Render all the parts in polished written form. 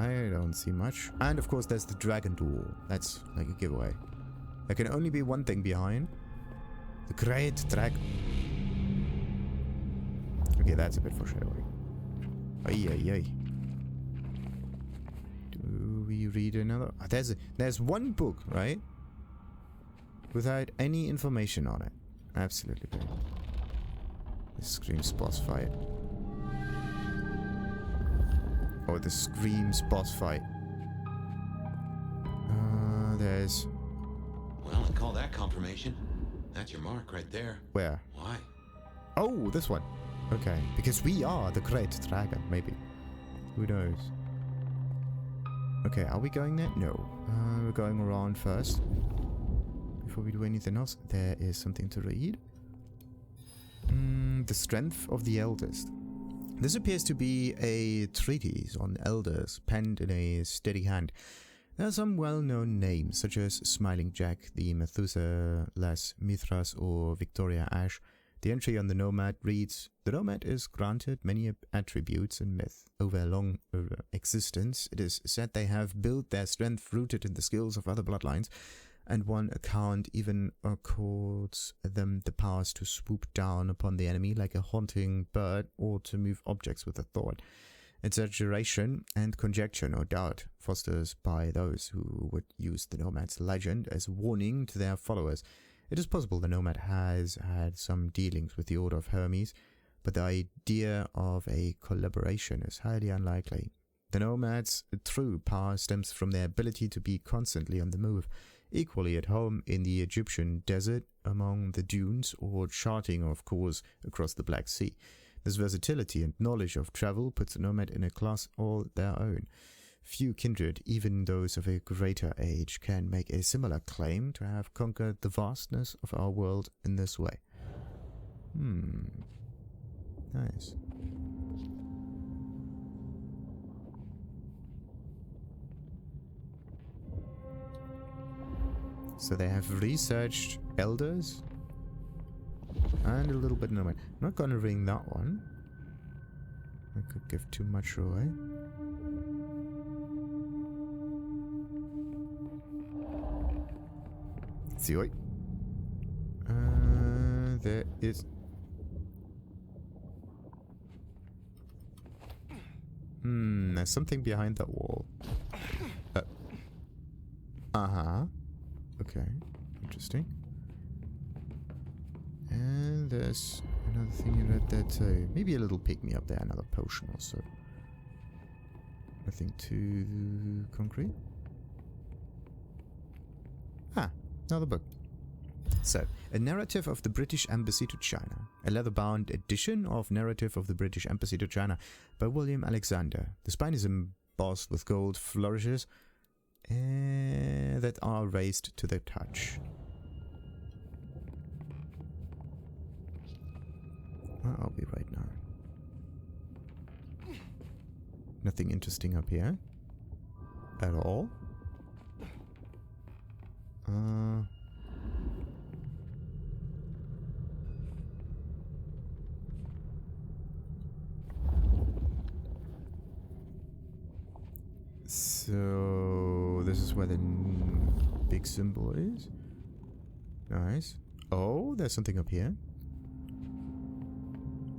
I don't see much. And of course there's the dragon door. That's like a giveaway. There can only be one thing behind. The great dragon. Okay, that's a bit foreshadowing. Ay, ay, ay. Do we read another? Oh, there's one book, right? Without any information on it. Absolutely great. This screams boss fight. Oh, this screams boss fight. There's... Well, I call that confirmation. That's your mark right there. Where? Why? Oh, this one. Okay, because we are the great dragon, maybe. Who knows? Okay, are we going there? No. We're going around first. Before we do anything else, there is something to read. The Strength of the Eldest. This appears to be a treatise on elders, penned in a steady hand. There are some well-known names, such as Smiling Jack, the Methuselah, Mithras, or Victoria Ash. The entry on the Nomad reads, "The Nomad is granted many attributes in myth. Over a long existence, it is said they have built their strength rooted in the skills of other bloodlines, and one account even accords them the powers to swoop down upon the enemy like a haunting bird or to move objects with a thought. Exaggeration and conjecture, no doubt, fosters by those who would use the Nomad's legend as a warning to their followers. It is possible the Nomad has had some dealings with the Order of Hermes, but the idea of a collaboration is highly unlikely. The Nomad's true power stems from their ability to be constantly on the move, equally at home in the Egyptian desert, among the dunes, or charting, of course, across the Black Sea. This versatility and knowledge of travel puts the Nomad in a class all their own. Few kindred, even those of a greater age, can make a similar claim to have conquered the vastness of our world in this way. Nice. So they have researched elders and a little bit of Nomad. I'm not gonna ring that one. I could give too much away. See what? There is. There's something behind that wall. Okay, interesting. And there's another thing you read there too. Maybe a little pick-me-up there, another potion or so. Nothing too concrete. Another book. So, A Narrative of the British Embassy to China. A leather-bound edition of Narrative of the British Embassy to China by William Alexander. The spine is embossed with gold flourishes that are raised to the touch. Where are we right now? Nothing interesting up here. At all. So this is where the big symbol is. Nice. Oh, there's something up here.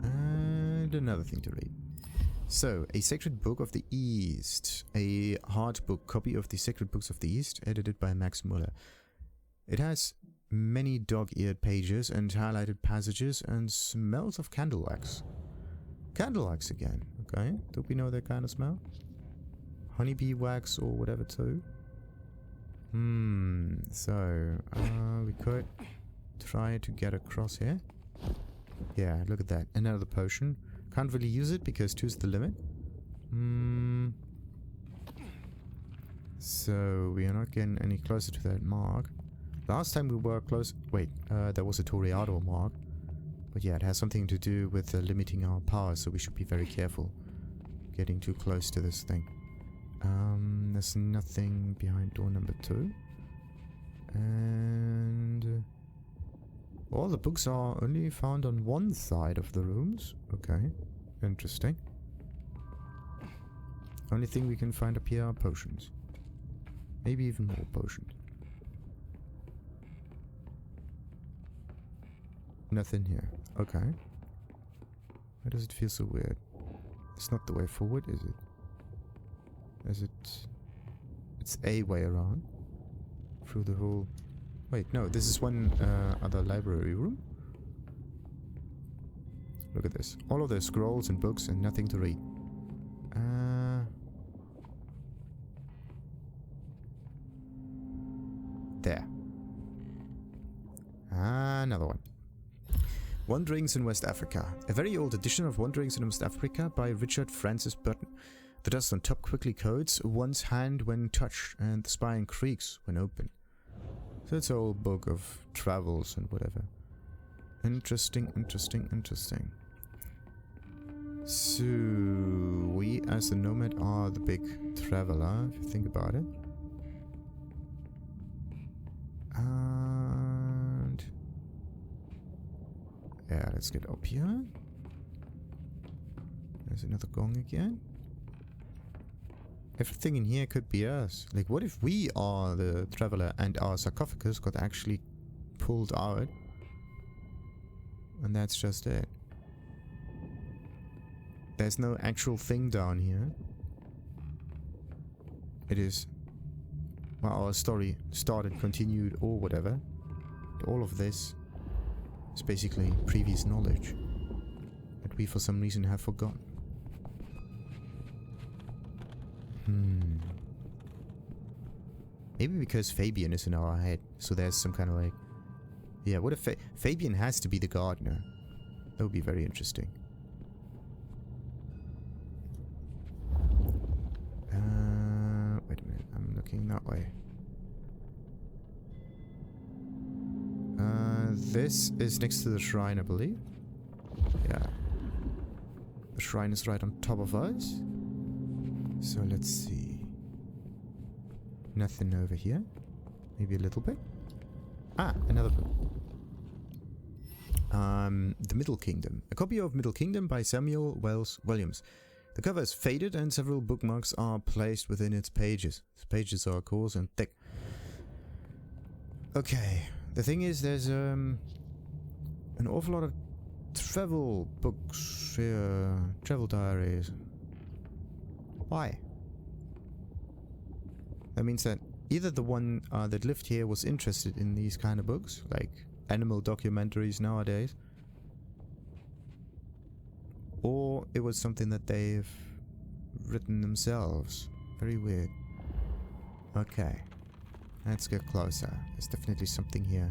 And another thing to read. So, A Sacred Book of the East. A hardbook copy of the Sacred Books of the East, edited by Max Muller. It has many dog-eared pages and highlighted passages and smells of candle wax. Candle wax again, okay. Don't we know that kind of smell? Honeybee wax or whatever too. So, we could try to get across here. Yeah, look at that. Another potion. Can't really use it because 2's the limit. So, we are not getting any closer to that mark. Last time we were close... Wait, there was a Toreador mark. But yeah, it has something to do with limiting our power, so we should be very careful getting too close to this thing. There's nothing behind door number 2. And... all the books are only found on one side of the rooms. Okay, interesting. Only thing we can find up here are potions. Maybe even more potions. Nothing here. Okay. Why does it feel so weird? It's not the way forward, is it? Is it... It's a way around. Through the whole... Wait, no, this is one other library room. Look at this. All of the scrolls and books and nothing to read. There. Another one. Wanderings in West Africa. A very old edition of Wanderings in West Africa by Richard Francis Burton. The dust on top quickly coats one's hand when touched, and the spine creaks when open. So it's an old book of travels and whatever. Interesting, interesting, interesting. So, we as the nomad are the big traveler, if you think about it. And... yeah, let's get up here. There's another gong again. Everything in here could be us. Like, what if we are the traveler and our sarcophagus got actually pulled out? And that's just it. There's no actual thing down here. It is... well, our story started, continued, or whatever. All of this is basically previous knowledge that we for some reason have forgotten. Maybe because Fabian is in our head, so there's some kind of like... yeah, what if Fabian has to be the gardener? That would be very interesting. Wait a minute, I'm looking that way. This is next to the shrine, I believe. Yeah. The shrine is right on top of us. So let's see. Nothing over here. Maybe a little bit. Ah, another book. The Middle Kingdom. A copy of Middle Kingdom by Samuel Wells Williams. The cover is faded and several bookmarks are placed within its pages. The pages are coarse and thick. Okay. The thing is, there's an awful lot of travel books here. Travel diaries. Why? That means that either the one that lived here was interested in these kind of books, like animal documentaries nowadays, or it was something that they've written themselves. Very weird. Okay. Let's get closer. There's definitely something here.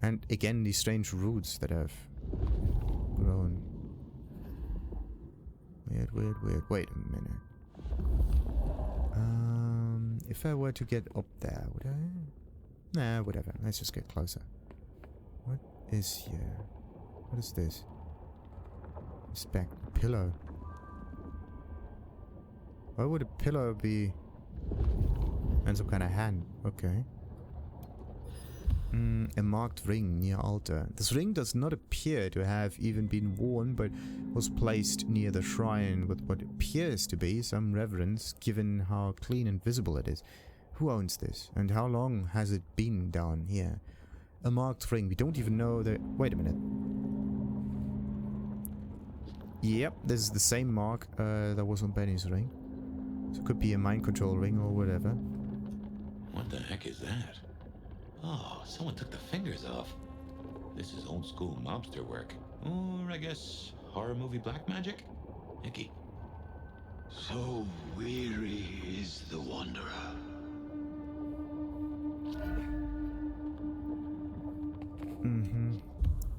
And again, these strange roots that have grown. Weird, weird, weird. Wait a minute. If I were to get up there, would I? Nah, whatever. Let's just get closer. What is here? What is this? It's back. A pillow. Why would a pillow be... and some kind of hand? Okay. A marked ring near altar. This ring does not appear to have even been worn, but was placed near the shrine with what appears to be some reverence, given how clean and visible it is. Who owns this? And how long has it been down here? A marked ring. We don't even know that... wait a minute. Yep, this is the same mark that was on Benny's ring. So it could be a mind control ring or whatever. What the heck is that? Oh, someone took the fingers off. This is old school mobster work. Or I guess horror movie black magic? Icky. So weary is the wanderer.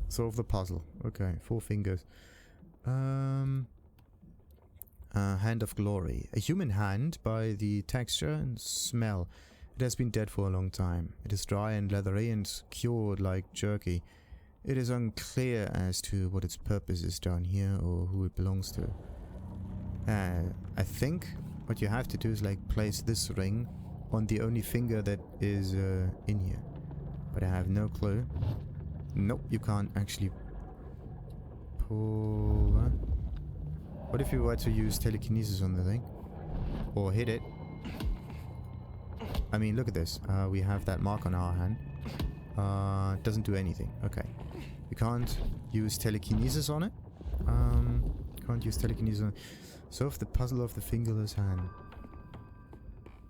Solve the puzzle. Okay, 4 fingers. Hand of Glory. A human hand by the texture and smell. It has been dead for a long time. It is dry and leathery and cured like jerky. It is unclear as to what its purpose is down here or who it belongs to. I think what you have to do is like place this ring on the only finger that is in here. But I have no clue. Nope, you can't actually pull that. What if you were to use telekinesis on the thing? Or hit it? I mean, look at this. We have that mark on our hand. Doesn't do anything. Okay. We can't use telekinesis on it. Can't use telekinesis on it. Solve the puzzle of the fingerless hand.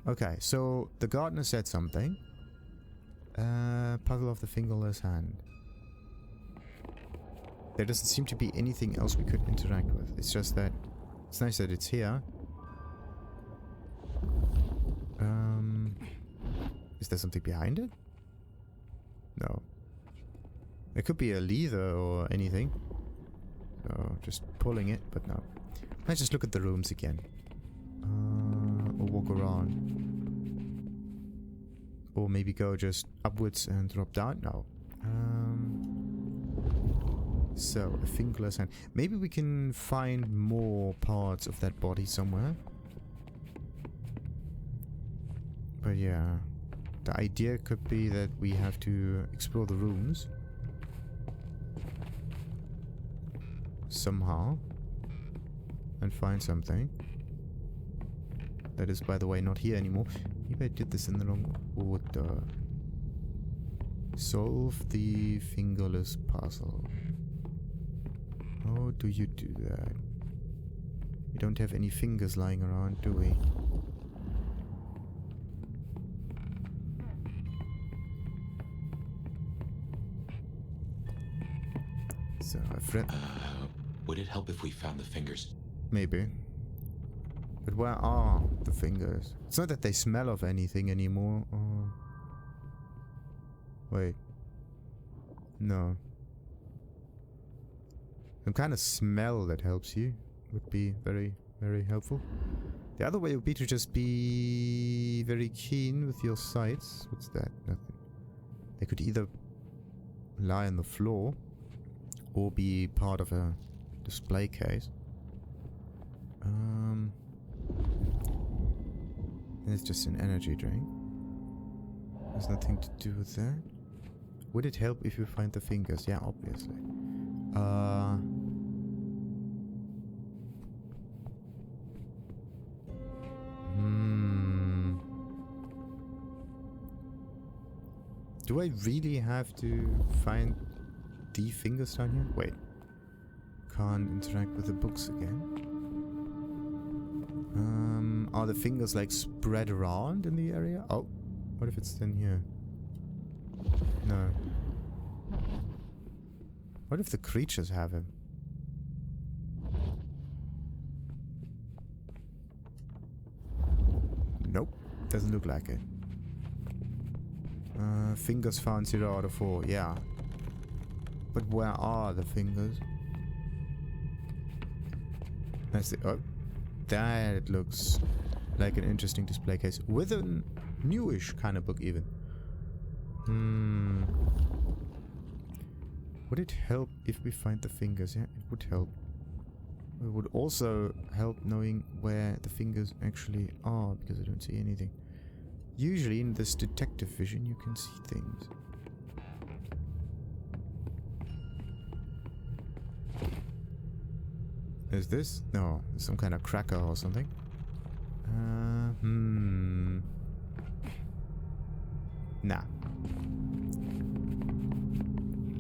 Okay, so the gardener said something. Puzzle of the fingerless hand. There doesn't seem to be anything else we could interact with. It's just that it's nice that it's here. Is there something behind it? No. There could be a lever or anything. So just pulling it, but no. Let's just look at the rooms again. Or walk around. Or maybe go just upwards and drop down. No. So, a fingerless hand. Maybe we can find more parts of that body somewhere. But yeah. The idea could be that we have to explore the rooms. Somehow. And find something. That is, by the way, not here anymore. Maybe I did this in the wrong order. Solve the fingerless puzzle. How do you do that? We don't have any fingers lying around, do we? So, a friend. Would it help if we found the fingers? Maybe. But where are the fingers? It's not that they smell of anything anymore. Or... Wait. No. Some kind of smell that helps you would be very, very helpful. The other way would be to just be very keen with your sights. What's that? Nothing. They could either lie on the floor or be part of a display case. It's just an energy drink. There's nothing to do with that. Would it help if you find the fingers? Yeah, obviously. Do I really have to find the fingers down here? Wait. Can't interact with the books again. Are the fingers like spread around in the area? Oh, what if it's then here? No. What if the creatures have him? Nope, doesn't look like it. Fingers found 0 out of 4, yeah. But where are the fingers? That's the... Oh. That looks like an interesting display case. With a newish kind of book even. Would it help if we find the fingers? Yeah, it would help. It would also help knowing where the fingers actually are, because I don't see anything. Usually in this detective vision you can see things. Is this? No, some kind of cracker or something. Nah.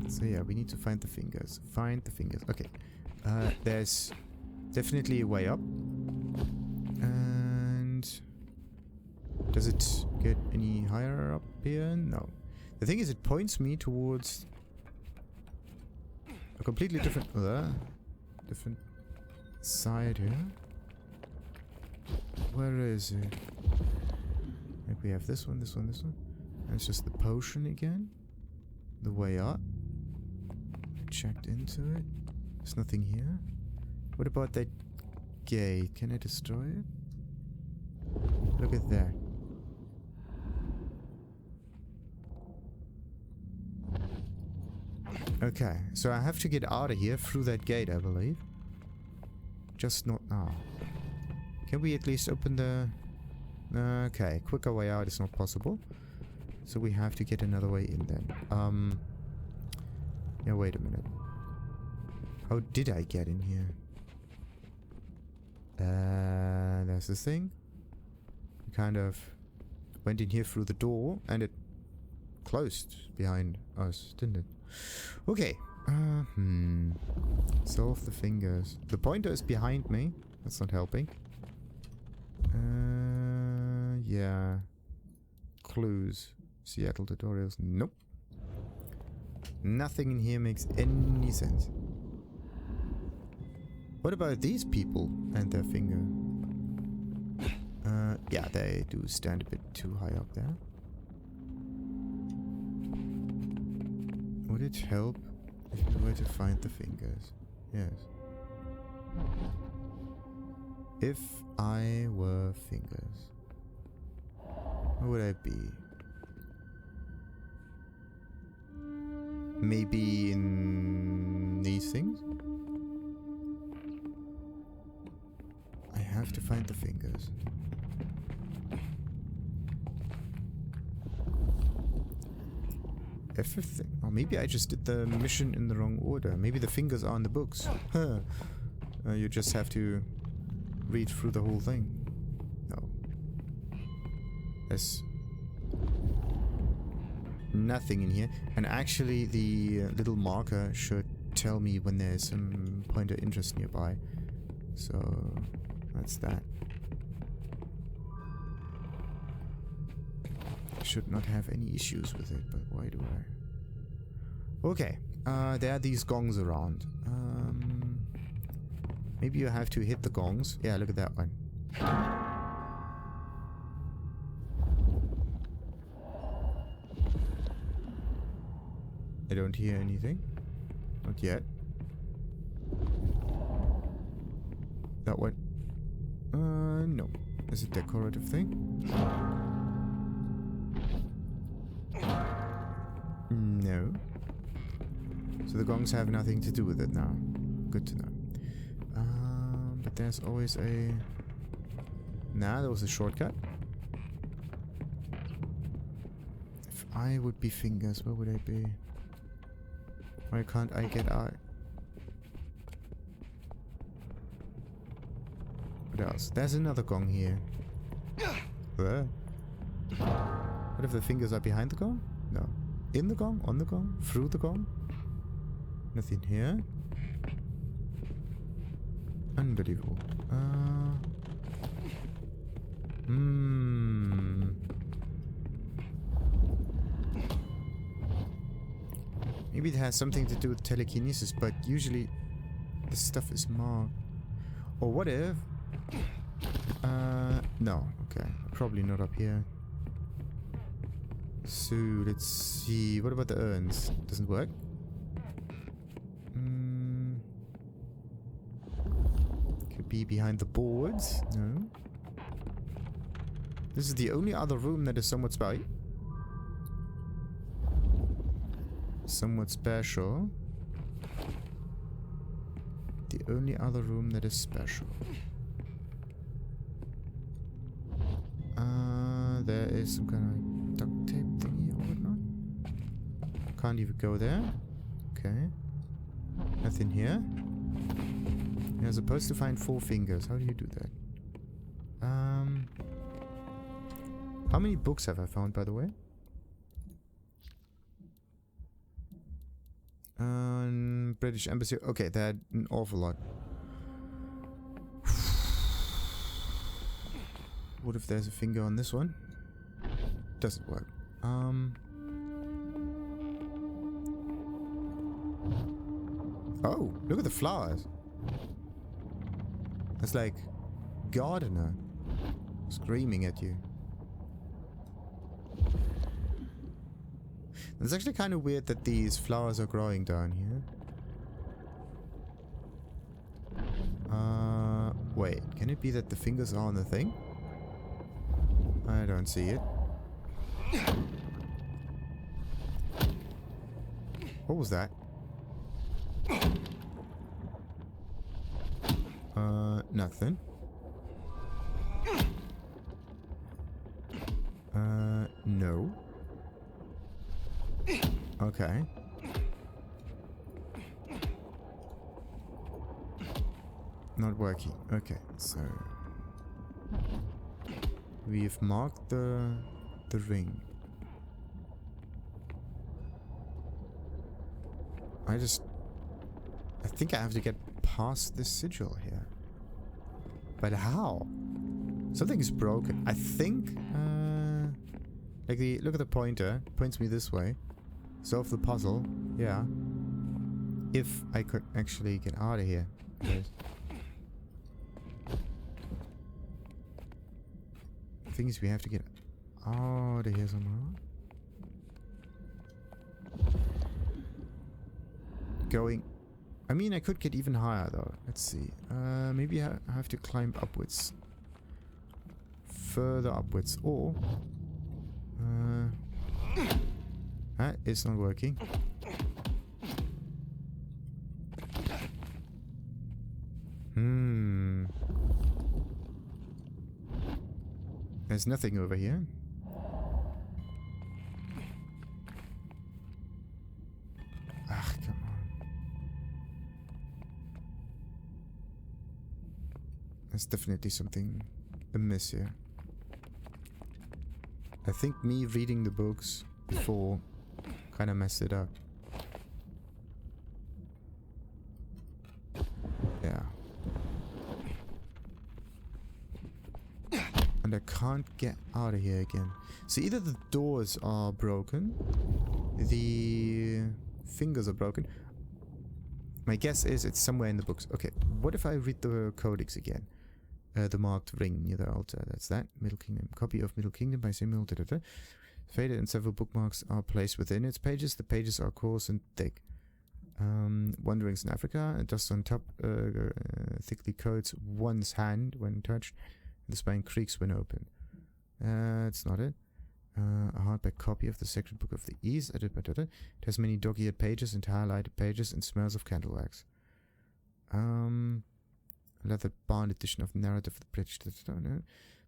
So yeah, we need to find the fingers. Find the fingers. Okay. There's definitely a way up. And... does it get any higher up here? No. The thing is, it points me towards a completely different... different side here. Where is it? Like we have this one, this one, this one. And it's just the potion again. The way up. I checked into it. There's nothing here. What about that gate? Can I destroy it? Look at that. Okay, so I have to get out of here through that gate, I believe. Just not now. Can we at least open the... Okay, quicker way out is not possible. So we have to get another way in then. Yeah, wait a minute. How did I get in here? There's this thing. We kind of went in here through the door and it closed behind us, didn't it? Okay. Solve the fingers. The pointer is behind me. That's not helping. Yeah. Clues. Seattle tutorials. Nope. Nothing in here makes any sense. What about these people and their finger? Yeah, they do stand a bit too high up there. Would it help if we were to find the fingers? Yes. If I were fingers, what would I be? Maybe in these things? I have to find the fingers. Everything. Or maybe I just did the mission in the wrong order. Maybe the fingers are in the books. Huh. You just have to read through the whole thing. No. There's nothing in here. And actually the little marker should tell me when there's some point of interest nearby. So that's that. Should not have any issues with it, but why do I? Okay, there are these gongs around. Maybe you have to hit the gongs. Yeah, look at that one. I don't hear anything. Not yet. That one? No. Is it a decorative thing? No. So the gongs have nothing to do with it now. Good to know. But there's always a... Nah, that was a shortcut. If I would be fingers, where would I be? Why can't I get out? What else? There's another gong here. What if the fingers are behind the gong? No. In the gong? On the gong? Through the gong? Nothing here. Unbelievable. Maybe it has something to do with telekinesis, but usually this stuff is marked. Or what if... no. Okay. Probably not up here. So, let's see. What about the urns? Doesn't work? Could be behind the boards. No. This is the only other room that is somewhat special. The only other room that is special. There is some kind of duct tape thingy or whatnot. Can't even go there. Okay. Nothing here. You're supposed to find 4 fingers. How do you do that? How many books have I found, by the way? British Embassy. Okay, that an awful lot. What if there's a finger on this one? Doesn't work. Oh, look at the flowers. It's like gardener screaming at you. It's actually kind of weird that these flowers are growing down here. Wait, can it be that the fingers are on the thing? I don't see it. What was that? Nothing. No. Okay. Not working. Okay, so we've marked the ring. I think I have to get past this sigil here. But how? Something is broken. I think like look at the pointer. It points me this way. Solve the puzzle. Yeah. If I could actually get out of here. Yes. The thing is we have to get out of here somehow. Going. I mean, I could get even higher though. Let's see. Maybe I have to climb upwards. Further upwards. Or... it's not working. There's nothing over here. Ah, come on. There's definitely something amiss here. I think me reading the books before kind of messed it up. Yeah. And I can't get out of here again. So either the doors are broken, the fingers are broken. My guess is it's somewhere in the books. Okay, what if I read the Codex again? The marked ring near the altar. That's that. Middle Kingdom. Copy of Middle Kingdom by Samuel. Faded and several bookmarks are placed within its pages. The pages are coarse and thick. Wanderings in Africa. Dust on top thickly coats one's hand when touched. The spine creaks when opened. That's not it. A hardback copy of the Sacred Book of the East. It has many dog-eared pages and highlighted pages and smells of candle wax. Leather bound edition of Narrative of the Bridge. The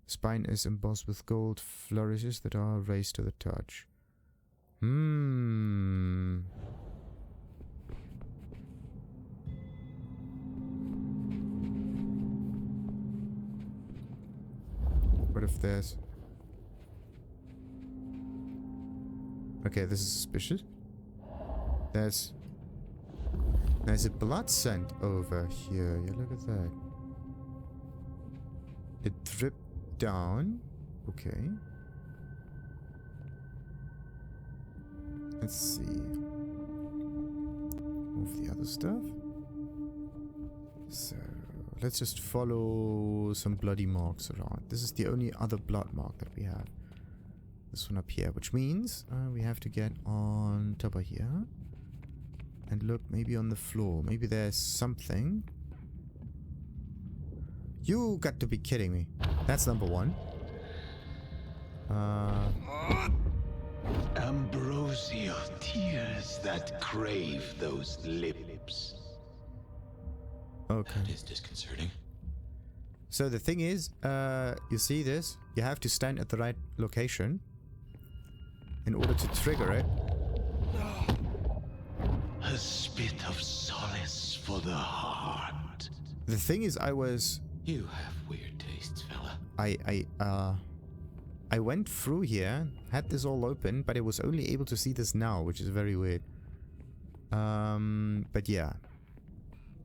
spine is embossed with gold flourishes that are raised to the touch. What if there's... Okay, this is suspicious. There's a blood scent over here. Yeah, look at that. It dripped down. Okay. Let's see. Move the other stuff. So, let's just follow some bloody marks around. This is the only other blood mark that we have. This one up here, which means we have to get on top of here. And look, maybe on the floor. Maybe there's something. You got to be kidding me. That's number one. Ambrosial tears that crave those lips. Okay. That is disconcerting. So the thing is, you see this? You have to stand at the right location in order to trigger it. A spit of solace for the heart. The thing is, I was... You have weird tastes, fella. I went through here, had this all open, but I was only able to see this now, which is very weird. But yeah.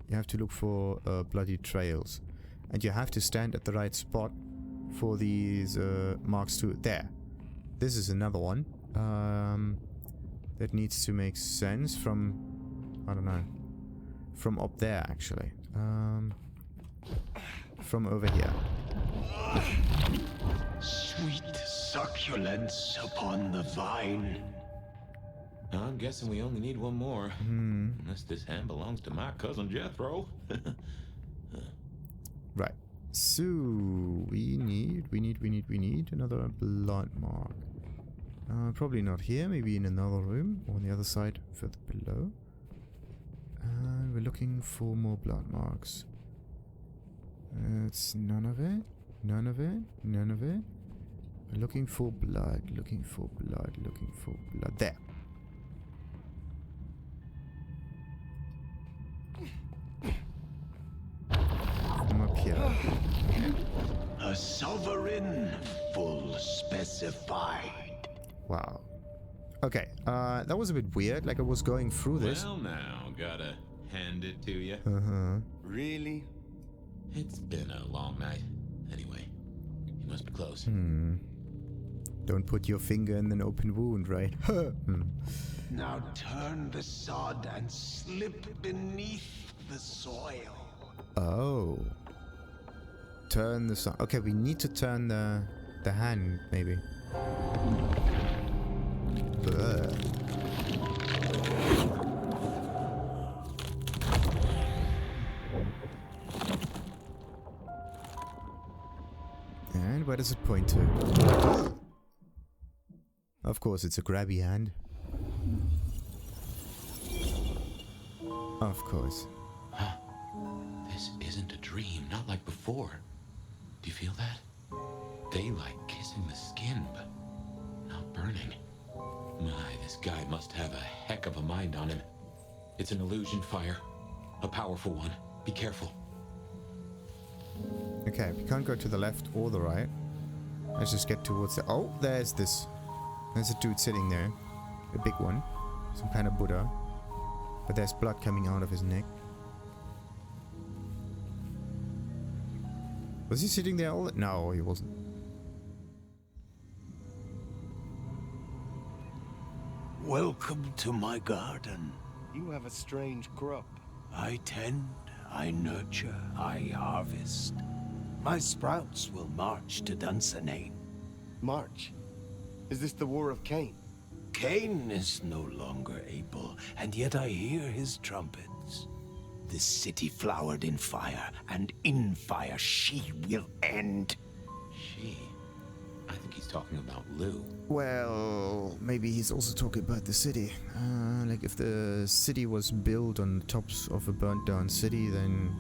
You have to look for bloody trails. And you have to stand at the right spot for these marks to... There. This is another one. That needs to make sense from... I don't know. From up there, actually. From over here. Sweet succulence upon the vine. I'm guessing we only need one more. Unless this hand belongs to my cousin Jethro. Right. So, we need another blood mark. Probably not here, maybe in another room, or on the other side, further below. We're looking for more blood marks. It's none of it, none of it, none of it. We're looking for blood, looking for blood, looking for blood. There. A sovereign, full specified. Wow. Okay, that was a bit weird, like I was going through this. Well now, gotta hand it to you. Uh-huh. Really? It's been a long night. Anyway, you must be close. Don't put your finger in an open wound, right? Now turn the sod and slip beneath the soil. Oh. Turn the sun. Okay, we need to turn the hand, maybe. Ugh. And where does it point to? Of course, it's a grabby hand. Of course. Huh. This isn't a dream, not like before. Do you feel that? Daylight kissing the skin, but not burning. My, this guy must have a heck of a mind on him. It's an illusion fire. A powerful one. Be careful. Okay, we can't go to the left or the right. Let's just get towards the... Oh, there's this. There's a dude sitting there. A big one. Some kind of Buddha. But there's blood coming out of his neck. Was he sitting there all... No, he wasn't. Welcome to my garden. You have a strange crop. I tend, I nurture, I harvest. My sprouts will march to Dunsinane. March. Is this the War of Cain? Cain is no longer able, and yet I hear his trumpets. This city flowered in fire, and in fire she will end. She? I think he's talking about Lou. Well, maybe he's also talking about the city. Like if the city was built on the tops of a burnt down city, then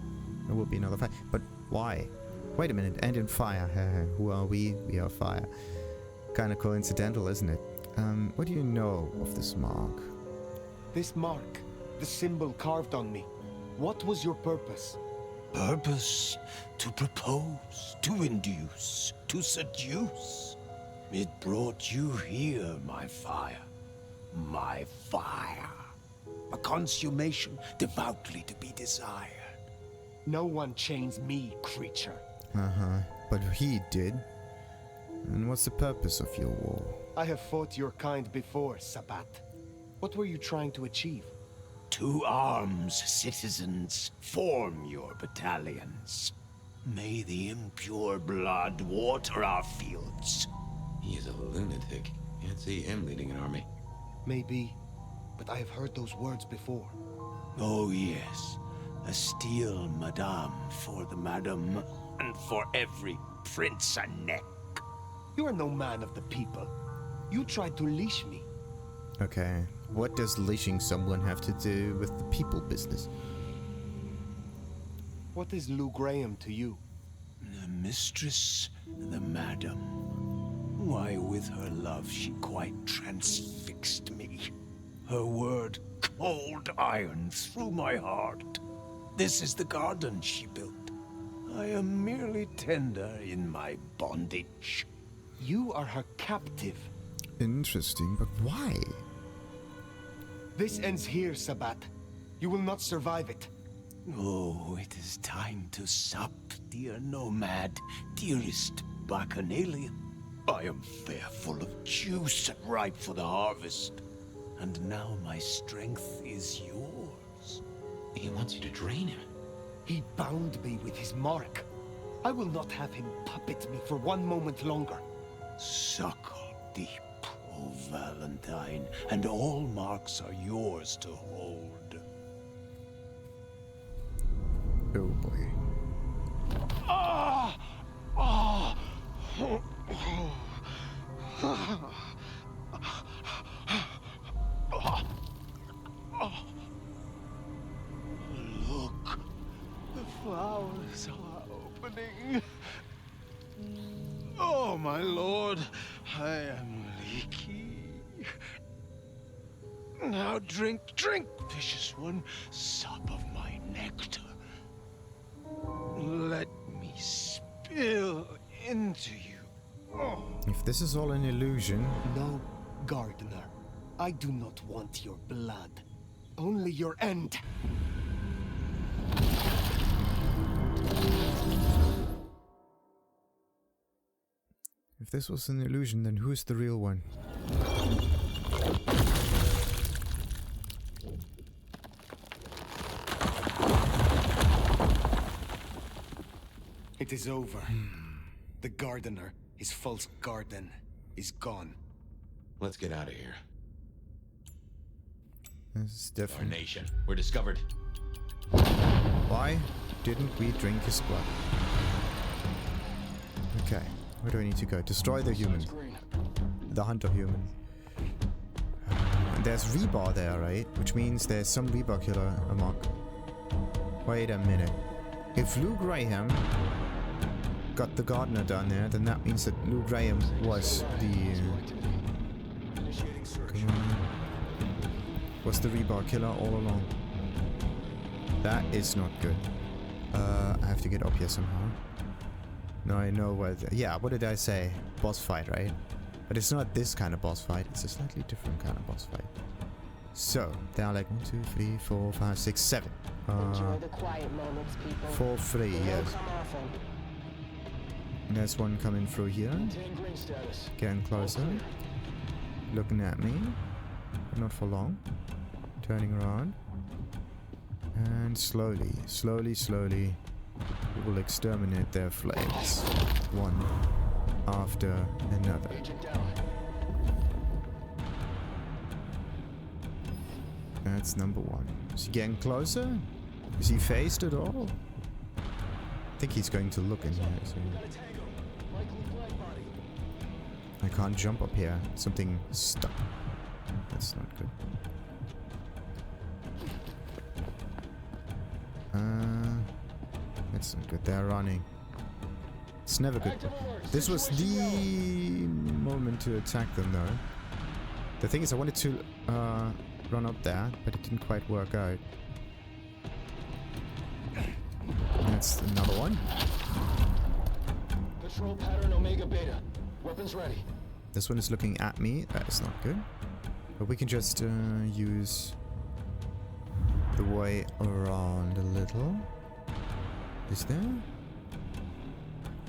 there would be another fight. But why? Wait a minute, and in fire. Who are we? We are fire. Kinda coincidental, isn't it? What do you know of this mark? This mark, the symbol carved on me. What was your purpose? Purpose? To propose, to induce, to seduce. It brought you here, my fire. My fire. A consummation devoutly to be desired. No one chains me, creature. Uh-huh. But he did. And what's the purpose of your war? I have fought your kind before, Sabbat. What were you trying to achieve? To arms, citizens. Form your battalions. May the impure blood water our fields. He is a lunatic. Can't see him leading an army. Maybe, but I have heard those words before. Oh yes, a steel madame for the madam, and for every prince a neck. You are no man of the people. You tried to leash me. Okay. What does leashing someone have to do with the people business? What is Lou Graham to you? The mistress, the madam. Why, with her love, she quite transfixed me. Her word, cold iron through my heart. This is the garden she built. I am merely tender in my bondage. You are her captive. Interesting, but why? This ends here, Sabbat. You will not survive it. Oh, it is time to sup, dear nomad, dearest bacchanalian. I am fair, full of juice and ripe for the harvest. And now my strength is yours. He wants you to drain him. He bound me with his mark. I will not have him puppet me for one moment longer. Suckle deep, O Valentine, and all marks are yours to hold. Oh boy. Ah! Ah! Look, the flowers are opening. Oh, my lord, I am leaky. Now drink, drink, vicious one, sup of my nectar. Let me spill into you. Oh. If this is all an illusion... No, Gardener. I do not want your blood. Only your end. If this was an illusion, then who's the real one? It is over. The Gardener, his false garden, is gone. Let's get out of here. This is Our different. nation. We're discovered. Why didn't we drink his blood? Okay, where do I need to go? Destroy the human. The hunter human. There's rebar there, right? Which means there's some rebar killer amok. Wait a minute. If Lou Graham got the gardener down there, then that means that Lou Graham was the... was the rebar killer all along. That is not good. I have to get up here somehow. No, I know what... yeah, what did I say? Boss fight, right? But it's not this kind of boss fight. It's a slightly different kind of boss fight. So, there are like 1, 2, 3, 4, 5, 6, 7. Enjoy the quiet moments, people. 4, 3, They don't yes. come often. There's one coming through here. Getting closer. Looking at me. But not for long. Turning around. And slowly, slowly, we will exterminate their flames. One after another. That's number 1. Is he getting closer? Is he phased at all? I think he's going to look in here. So I can't jump up here. Something stuck. That's not good. That's not good. They're running. It's never good. This was the moment to attack them, though. The thing is, I wanted to run up there, but it didn't quite work out. That's another one. Patrol pattern Omega Beta. Weapons ready. This one is looking at me. That is not good. But we can just use the way around a little. Is there?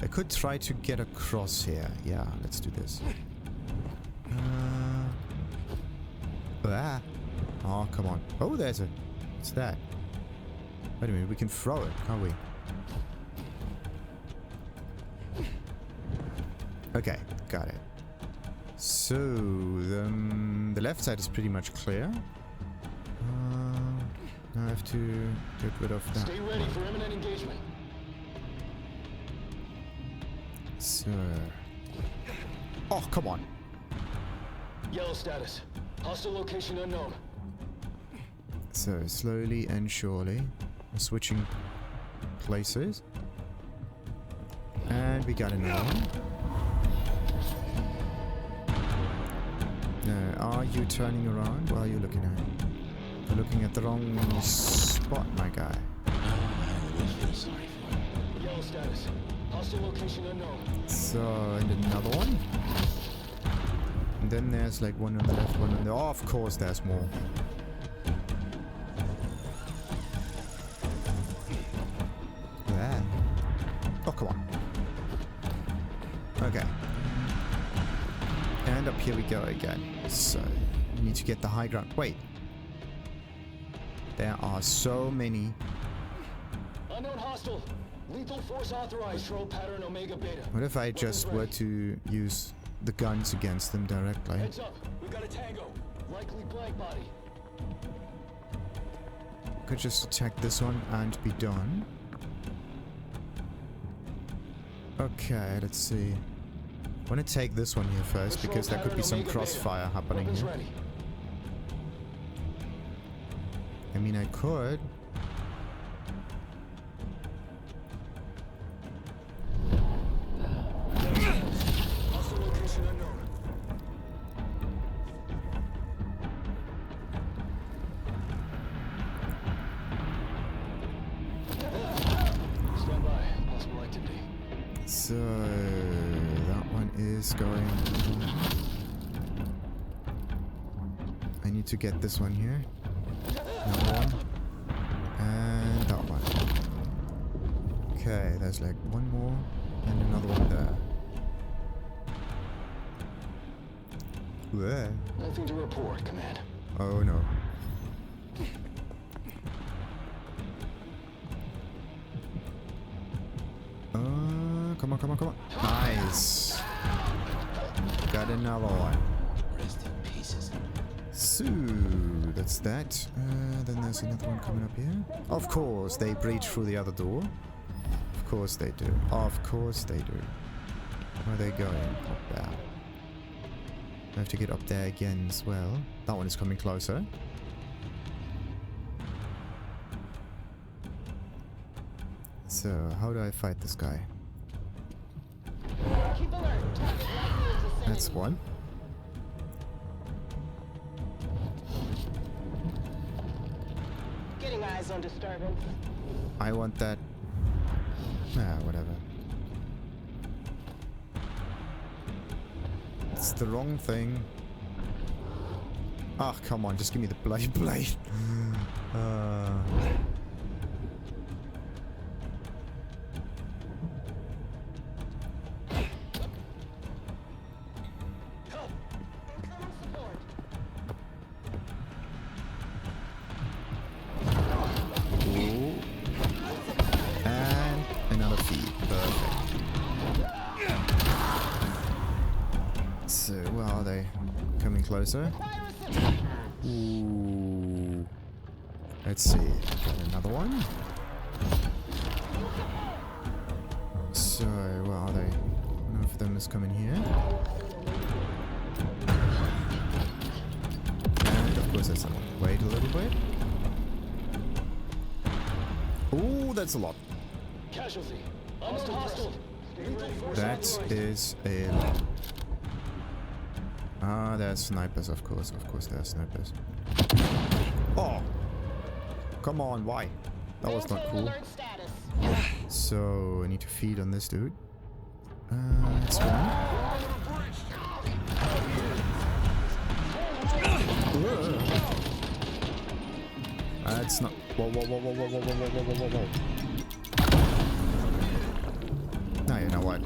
I could try to get across here. Yeah, let's do this. Oh, come on. Oh, there's a... what's that? Wait a minute, we can throw it, can't we? Okay, got it. So, the left side is pretty much clear. I have to get rid of that. Stay ready for imminent engagement. So... oh, come on. Yellow status. Hostile location unknown. So, slowly and surely, we're switching places. And we got another one. Are you turning around? What are you looking at? You're looking at the wrong spot, my guy. I always feel sorry for him. Yellow status. Hostile location unknown. So, and another one. And then there's like one on the left, one on the... oh, of course there's more. There. Oh, come on. Okay. And up here we go again. So, we need to get the high ground. Wait. There are so many. Unknown hostile. Lethal force authorized. Patrol pattern Omega Beta. What if I just were to use the guns against them directly? Heads up. We got a tango. Likely blank body. Could just attack this one and be done. Okay, let's see. I want to take this one here first because there could be some crossfire happening here. Ready. I mean, I could. Hostile location unknown. Stand by. Possible activity. So this going? I need to get this one here. Another one. And that one. Okay, there's like one more. And another one there. Whoa. Nothing to report, Command. Oh no. Come on, come on, come on. Nice. Got another one. Rest in pieces. So, that's that. Then there's another one coming up here. Of course, they breach through the other door. Of course they do. Of course they do. Where are they going? Up there. I have to get up there again as well. That one is coming closer. So, how do I fight this guy? Keep alert. That's one. Getting eyes on disturbance. I want that. Ah, whatever. It's the wrong thing. Ah, come on, just give me the bloody blade. Ooh. And another feed. Perfect. So, where are they? Coming closer. Ooh. Let's see. Got another one. So, where are they? One of them is coming here. And of course there's someone. Wait a little bit. Ooh, that's a lot. Casualty. Almost hostile. Lethal force That authorized. is a lot. Ah, there's snipers, of course. Of course there are snipers. Oh! Come on, why? That was not Maintain cool. alert status. So, I need to feed on this dude. That's one. That's not... Whoa, whoa, whoa, whoa, whoa, whoa, whoa, whoa, whoa, whoa, whoa. Now you know what?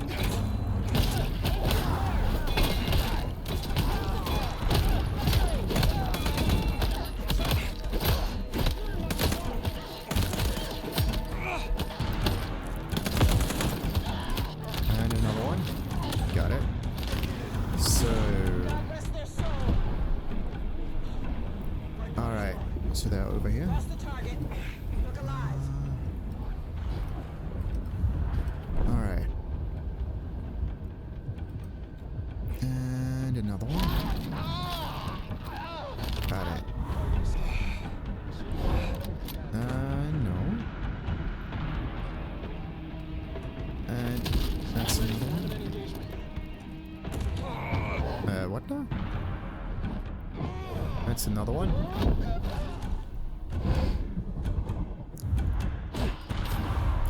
And another one. Got it. So... Alright, so they're over here. Alright. And another one. Got it. No. And that's another one. What now? That's another one.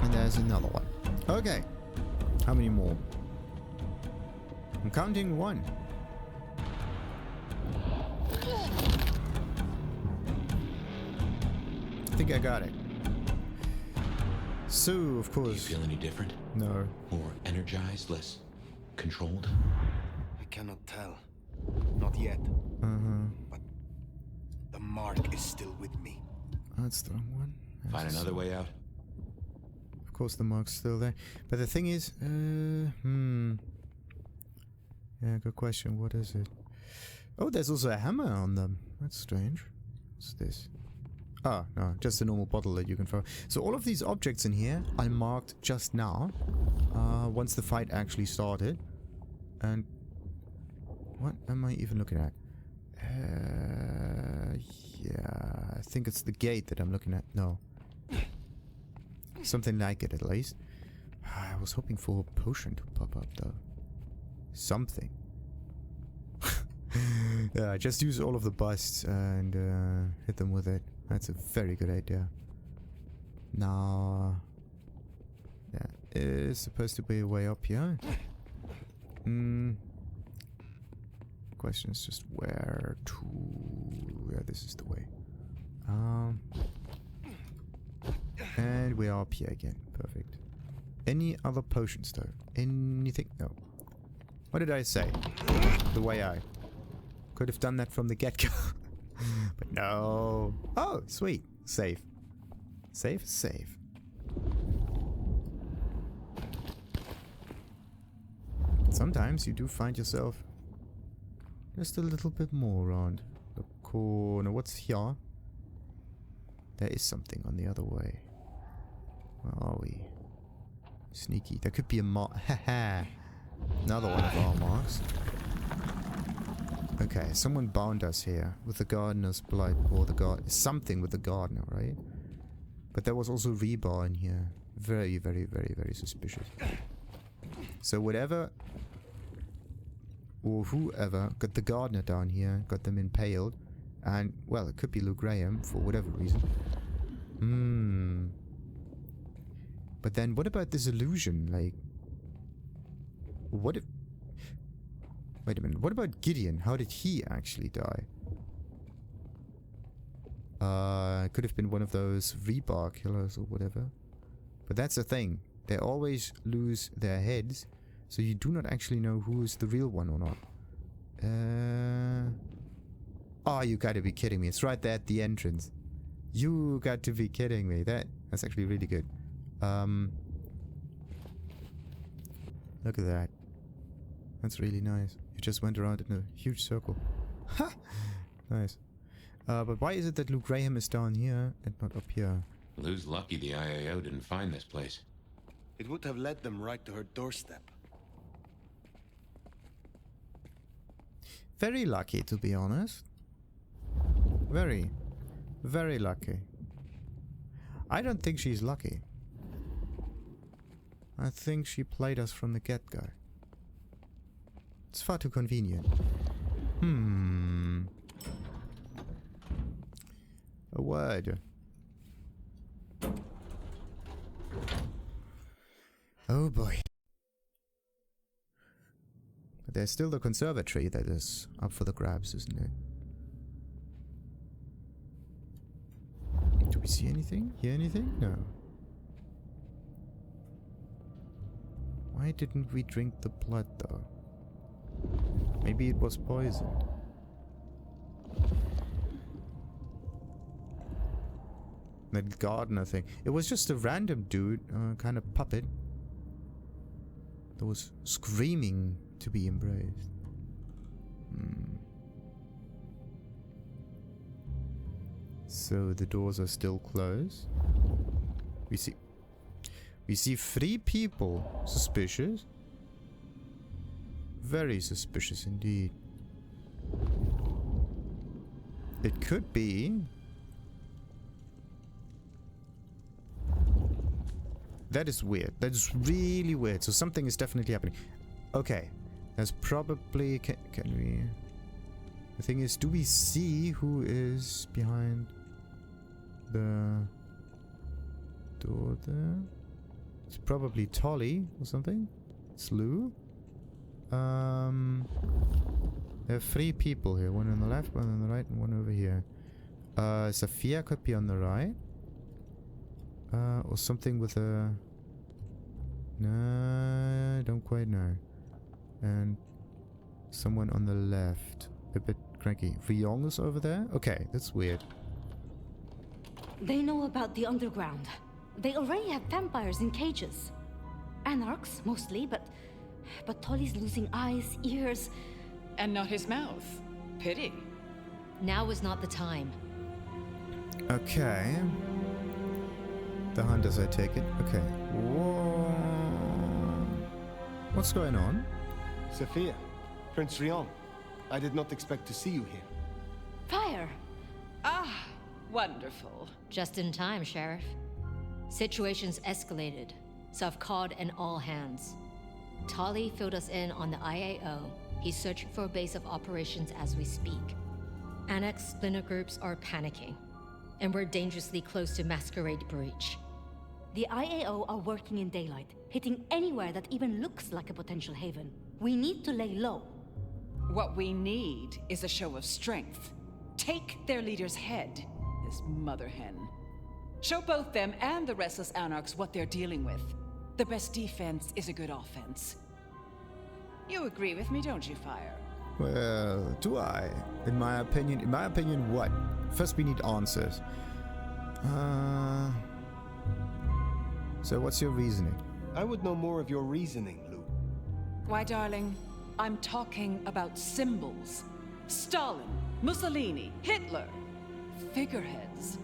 And there's another one. Okay. How many more? I'm counting one. I think I got it. So, of Do you course. feel any different? No. More energized, less controlled? I cannot tell. Not yet. But the mark is still with me. That's the wrong one. Find another way out? Of course, the mark's still there. But the thing is, yeah, good question. What is it? Oh, there's also a hammer on them. That's strange. What's this? Ah, no, just a normal bottle that you can throw. So all of these objects in here are marked just now. Once the fight actually started. And what am I even looking at? Yeah, I think it's the gate that I'm looking at. No. Something like it, at least. I was hoping for a potion to pop up, though. Something. Yeah, just use all of the busts and hit them with it. That's a very good idea. Now, yeah, it's supposed to be a way up here. question is just where to... Yeah, this is the way. And we are up here again. Perfect. Any other potions though? Anything? No. What did I say? The way I could have done that from the get-go. But no. Oh, sweet. Save. Save? Save. Sometimes you do find yourself just a little bit more around the corner. What's here? There is something on the other way. Where are we? Sneaky. There could be a mark. Haha. Another one of our marks. Okay, someone bound us here with the gardener's blood, or the guard. Something with the gardener, right? But there was also rebar in here. Very, very, very, very suspicious. So whatever or whoever got the gardener down here, got them impaled, and well, it could be Lou Graham for whatever reason. But then what about this illusion? Like, what if... Wait a minute, what about Gideon? How did he actually die? Could have been one of those rebar killers or whatever. But that's the thing. They always lose their heads, so you do not actually know who is the real one or not. Oh, you gotta be kidding me. It's right there at the entrance. You got to be kidding me. That's actually really good. Look at that. That's really nice. You just went around in a huge circle. Ha! Nice. But why is it that Lou Graham is down here and not up here? Lou's lucky the IAO didn't find this place. It would have led them right to her doorstep. Very lucky, to be honest. Very, very lucky. I don't think she's lucky. I think she played us from the get-go. It's far too convenient. A word. Oh boy. But there's still the conservatory that is up for the grabs, isn't it? Do we see anything? Hear anything? No. Why didn't we drink the blood though? Maybe it was poisoned. That gardener thing. It was just a random dude, kind of puppet, that was screaming to be embraced. So the doors are still closed. We see 3 people. Suspicious. Very suspicious indeed. It could be... That is weird. That is really weird. So something is definitely happening. Okay. There's probably... Can we... The thing is, do we see who is behind the door there? It's probably Tolly or something. It's Lou. There are 3 people here. One on the left, one on the right, and one over here. Safia could be on the right. Or something with a... No, don't quite know. And someone on the left. A bit cranky. Ryong is over there? Okay, that's weird. They know about the underground. They already have vampires in cages. Anarchs, mostly, but Tolly's losing eyes, ears... And not his mouth. Pity. Now is not the time. Okay. The hunters, I take it. Okay. Whoa. What's going on? Safia, Prince Ryong. I did not expect to see you here. Fire! Ah, wonderful. Just in time, Sheriff. Situation's escalated, so I've called in all hands. Tolly filled us in on the IAO. He's searching for a base of operations as we speak. Annex splinter groups are panicking, and we're dangerously close to Masquerade Breach. The IAO are working in daylight, hitting anywhere that even looks like a potential haven. We need to lay low. What we need is a show of strength. Take their leader's head, this mother hen. Show both them and the restless Anarchs what they're dealing with. The best defense is a good offense. You agree with me, don't you, Fire? Well, do I? In my opinion, what? First we need answers. So what's your reasoning? I would know more of your reasoning, Lou. Why, darling, I'm talking about symbols. Stalin, Mussolini, Hitler. Figureheads.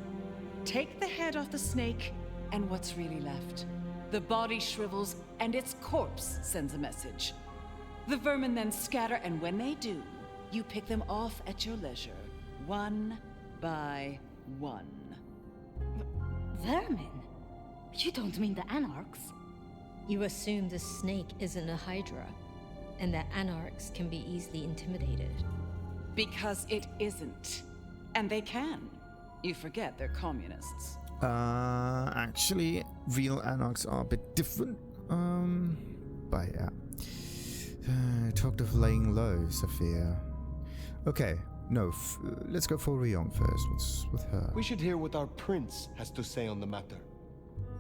Take the head off the snake, and what's really left? The body shrivels, and its corpse sends a message. The vermin then scatter, and when they do, you pick them off at your leisure, one by one. Vermin? You don't mean the Anarchs? You assume the snake isn't a Hydra, and that Anarchs can be easily intimidated. Because it isn't. And they can. You forget they're communists. Actually, real Anarchs are a bit different. But yeah. Talked of laying low, Safia. Okay, no, let's go for Ryong first. What's with her? We should hear what our prince has to say on the matter.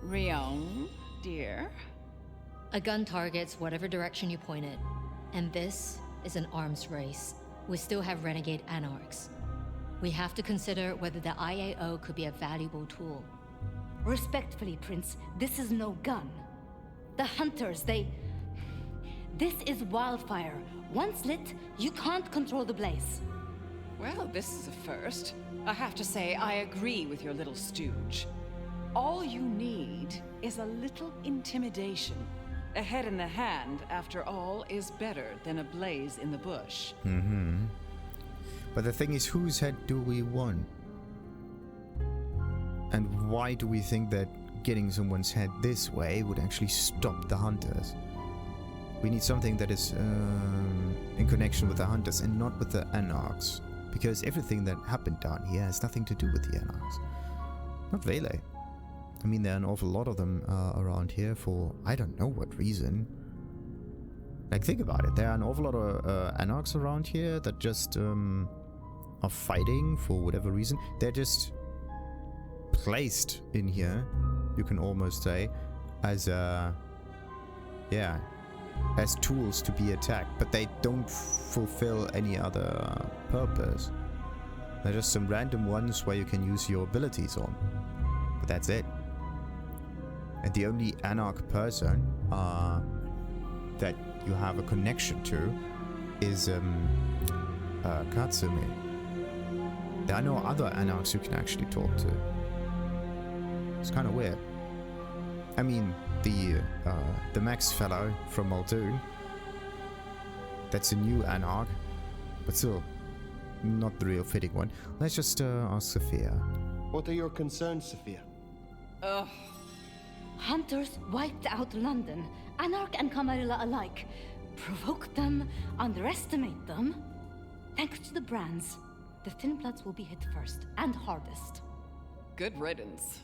Ryong, dear. A gun targets whatever direction you point it, and this is an arms race. We still have renegade Anarchs. We have to consider whether the IAO could be a valuable tool. Respectfully, Prince, this is no gun. The hunters, This is wildfire. Once lit, you can't control the blaze. Well, this is a first. I have to say, I agree with your little stooge. All you need is a little intimidation. A head in the hand, after all, is better than a blaze in the bush. Mm-hmm. But the thing is, whose head do we want? And why do we think that getting someone's head this way would actually stop the hunters? We need something that is in connection with the hunters and not with the Anarchs. Because everything that happened down here has nothing to do with the Anarchs. Not really. I mean, there are an awful lot of them around here for I don't know what reason. Like, think about it. There are an awful lot of Anarchs around here that just are fighting for whatever reason. They're just placed in here, you can almost say, as as tools to be attacked, but they don't fulfill any other purpose. They're just some random ones where you can use your abilities on, but that's it. And the only Anarch person that you have a connection to is Katsumi. There are no other Anarchs you can actually talk to. It's kind of weird. I mean, the Max fellow from Muldoon, that's a new Anarch, but still not the real fitting one. Let's just ask Safia. What are your concerns, Safia? Ugh. Hunters wiped out London, Anarch and Camarilla alike. Provoke them, underestimate them. Thanks to the brands, the Thin Bloods will be hit first and hardest. Good riddance.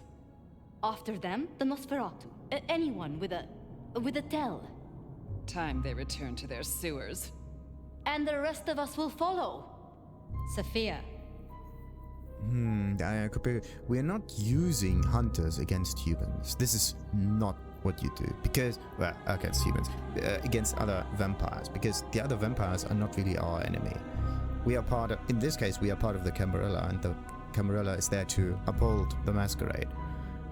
After them, the Nosferatu. Anyone with a tell. Time they return to their sewers. And the rest of us will follow. Safia. We're not using hunters against humans. This is not what you do. Because, well, against humans. Against other vampires. Because the other vampires are not really our enemy. We are part of, in this case, we are part of the Camarilla, and the Camarilla is there to uphold the masquerade.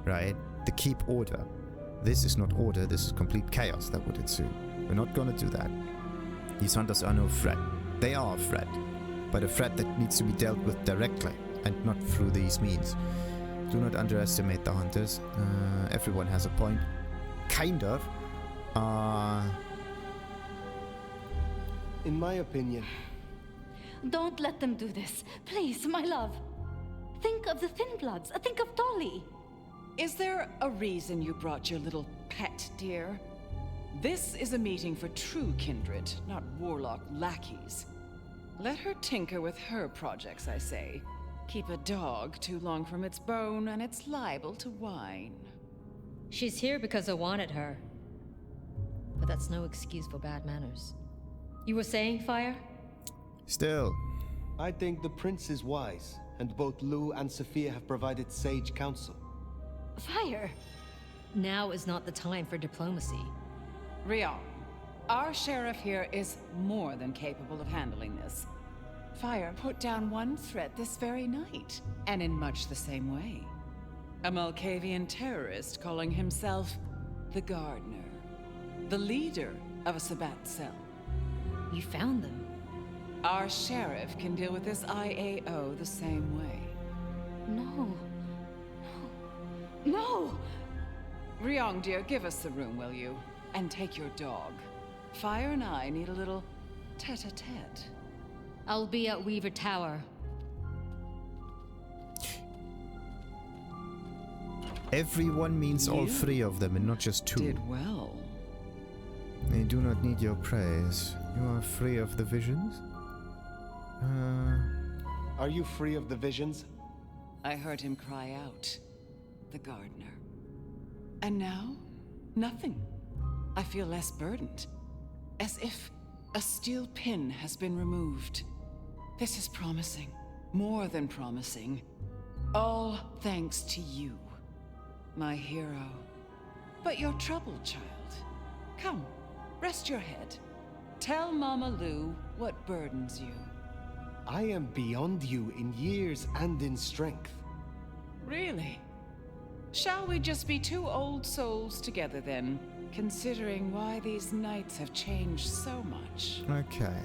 Right? To keep order. This is not order, this is complete chaos that would ensue. We're not gonna do that. These hunters are no threat. They are a threat. But a threat that needs to be dealt with directly, and not through these means. Do not underestimate the hunters. Everyone has a point. Kind of. In my opinion... Don't let them do this. Please, my love. Think of the Thin Bloods. Think of Dolly. Is there a reason you brought your little pet, dear? This is a meeting for true kindred, not warlock lackeys. Let her tinker with her projects, I say. Keep a dog too long from its bone, and it's liable to whine. She's here because I wanted her. But that's no excuse for bad manners. You were saying, Fire? Still. I think the prince is wise, and both Lou and Safia have provided sage counsel. Fire! Now is not the time for diplomacy. Ryong, our sheriff here is more than capable of handling this. Fire put down one threat this very night, and in much the same way. A Malkavian terrorist calling himself the Gardener, the leader of a Sabbat cell. You found them. Our sheriff can deal with this IAO the same way. No. No! Ryong, dear, give us the room, will you? And take your dog. Fire and I need a little tete-a-tete. I'll be at Weaver Tower. Everyone means all three of them and not just two. Did well. They do not need your praise. You are free of the visions? Are you free of the visions? I heard him cry out. The gardener. And now, nothing. I feel less burdened. As if a steel pin has been removed. This is promising. More than promising. All thanks to you, my hero. But you're troubled, child. Come, rest your head. Tell Mama Lou what burdens you. I am beyond you in years and in strength. Really? Shall we just be two old souls together then, considering why these nights have changed so much? Okay.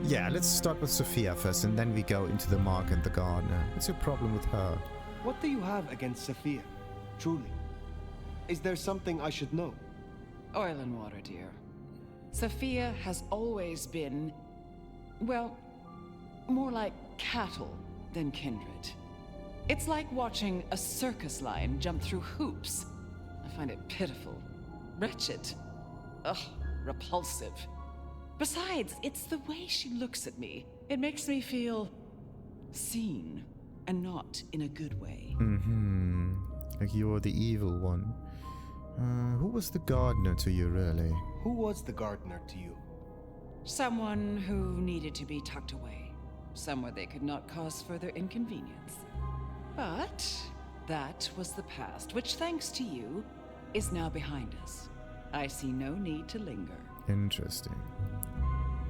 Yeah, let's start with Safia first, and then we go into the Mark and the Gardener. What's your problem with her? What do you have against Safia? Truly. Is there something I should know? Oil and water, dear. Safia has always been, well, more like cattle than kindred. It's like watching a circus lion jump through hoops. I find it pitiful, wretched, repulsive. Besides, it's the way she looks at me. It makes me feel seen, and not in a good way. Mm-hmm. Like you're the evil one. Who was the gardener to you, really? Who was the gardener to you? Someone who needed to be tucked away. Somewhere they could not cause further inconvenience. But that was the past, which, thanks to you, is now behind us. I see no need to linger. Interesting.